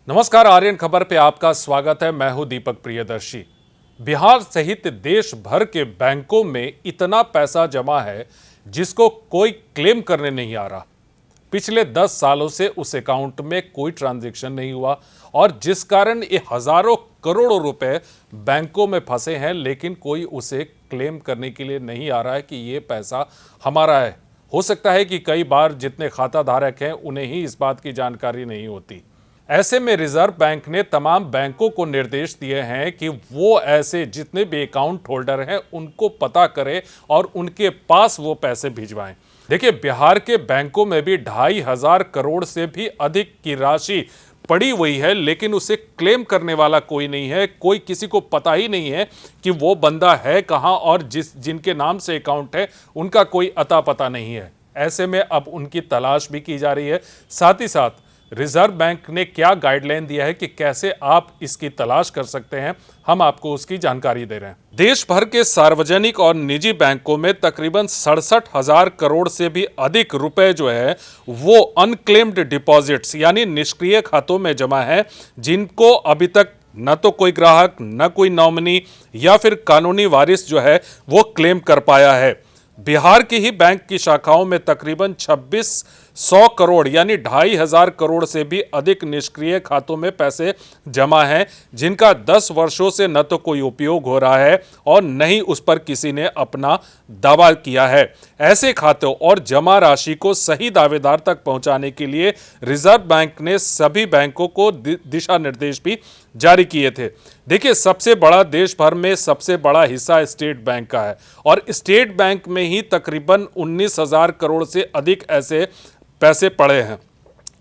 नमस्कार, आर्यन खबर पे आपका स्वागत है। मैं हूं दीपक प्रियदर्शी। बिहार सहित देश भर के बैंकों में इतना पैसा जमा है जिसको कोई क्लेम करने नहीं आ रहा। पिछले 10 सालों से उस अकाउंट में कोई ट्रांजैक्शन नहीं हुआ और जिस कारण ये हजारों करोड़ों रुपए बैंकों में फंसे हैं, लेकिन कोई उसे क्लेम करने के लिए नहीं आ रहा है कि ये पैसा हमारा है। हो सकता है कि कई बार जितने खाता धारक हैं उन्हें ही इस बात की जानकारी नहीं होती। ऐसे में रिजर्व बैंक ने तमाम बैंकों को निर्देश दिए हैं कि वो ऐसे जितने भी अकाउंट होल्डर हैं उनको पता करें और उनके पास वो पैसे भिजवाएं। देखिए, बिहार के बैंकों में भी 2,500 करोड़ से भी अधिक की राशि पड़ी हुई है, लेकिन उसे क्लेम करने वाला कोई नहीं है। कोई किसी को पता ही नहीं है कि वो बंदा है कहां और जिनके नाम से अकाउंट है उनका कोई अता पता नहीं है। ऐसे में अब उनकी तलाश भी की जा रही है। साथ ही साथ रिजर्व बैंक ने क्या गाइडलाइन दिया है कि कैसे आप इसकी तलाश कर सकते हैं, हम आपको उसकी जानकारी दे रहे हैं। देश भर के सार्वजनिक और निजी बैंकों में तकरीबन 67,000 करोड़ से भी अधिक रुपए जो है वो अनक्लेम्ड डिपॉजिट्स यानी निष्क्रिय खातों में जमा है, जिनको अभी तक न तो कोई ग्राहक, न कोई नॉमिनी या फिर कानूनी वारिस जो है वो क्लेम कर पाया है। बिहार की ही बैंक की शाखाओं में तकरीबन 2600 करोड़ यानी 2,500 करोड़ से भी अधिक निष्क्रिय खातों में पैसे जमा हैं, जिनका 10 वर्षों से न तो कोई उपयोग हो रहा है और न ही उस पर किसी ने अपना दावा किया है। ऐसे खातों और जमा राशि को सही दावेदार तक पहुंचाने के लिए रिजर्व बैंक ने सभी बैंकों को दिशा निर्देश भी जारी किए थे। देखिए, सबसे बड़ा देश भर में सबसे बड़ा हिस्सा स्टेट बैंक का है और स्टेट बैंक में ही तकरीबन 19,000 करोड़ से अधिक ऐसे पैसे पड़े हैं।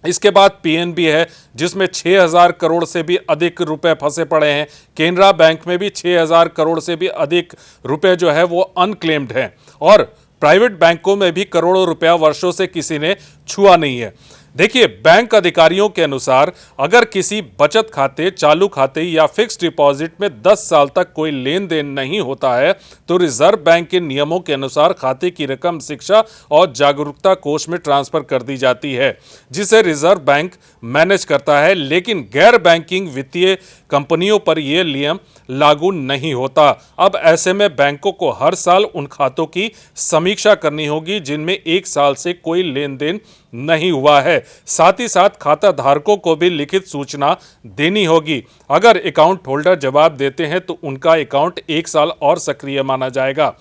इसके बाद पीएनबी है जिसमें 6,000 करोड़ से भी अधिक रुपए फंसे पड़े हैं। केनरा बैंक में भी 6,000 करोड़ से भी अधिक रुपए जो है वो अनक्लेम्ड हैं और प्राइवेट बैंकों में भी करोड़ों रुपया वर्षों से किसी ने छुआ नहीं है। देखिए, बैंक अधिकारियों के अनुसार अगर किसी बचत खाते, चालू खाते या फिक्स डिपॉजिट में 10 साल तक कोई लेन देन नहीं होता है तो रिजर्व बैंक के नियमों के अनुसार खाते की रकम शिक्षा और जागरूकता कोष में ट्रांसफर कर दी जाती है, जिसे रिजर्व बैंक मैनेज करता है। लेकिन गैर बैंकिंग वित्तीय कंपनियों पर यह नियम लागू नहीं होता। अब ऐसे में बैंकों को हर साल उन खातों की समीक्षा करनी होगी जिनमें 1 साल से कोई लेन देन नहीं हुआ है। साथ ही साथ खाता धारकों को भी लिखित सूचना देनी होगी। अगर अकाउंट होल्डर जवाब देते हैं तो उनका अकाउंट 1 साल और सक्रिय माना जाएगा।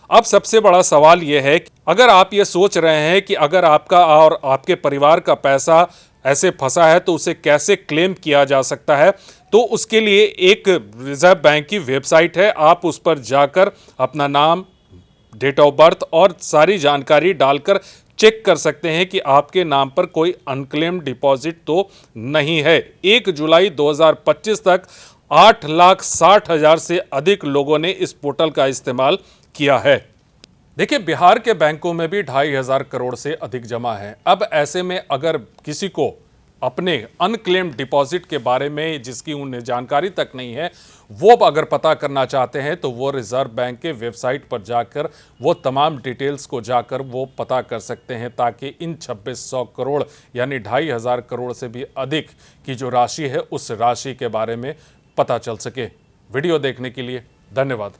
अब सबसे बड़ा सवाल यह है कि अगर आप ये सोच रहे हैं कि अगर आपका और आपके परिवार का पैसा ऐसे फंसा है तो उसे कैसे क्लेम किया जा सकता है, तो उसके लिए एक रिजर्व बैंक की वेबसाइट है। आप उस पर जाकर अपना नाम, डेट ऑफ बर्थ और सारी जानकारी डालकर चेक कर सकते हैं कि आपके नाम पर कोई अनक्लेम्ड डिपॉजिट तो नहीं है। 1 जुलाई 2025 तक 8,60,000 से अधिक लोगों ने इस पोर्टल का इस्तेमाल किया है। देखिए, बिहार के बैंकों में भी 2,500 करोड़ से अधिक जमा है। अब ऐसे में अगर किसी को अपने अनक्लेम्ड डिपॉजिट के बारे में जिसकी उन्हें जानकारी तक नहीं है, वो अगर पता करना चाहते हैं तो वो रिजर्व बैंक के वेबसाइट पर जाकर वो तमाम डिटेल्स को जाकर वो पता कर सकते हैं, ताकि इन 2600 करोड़ यानी 2,500 करोड़ से भी अधिक की जो राशि है उस राशि के बारे में पता चल सके। वीडियो देखने के लिए धन्यवाद।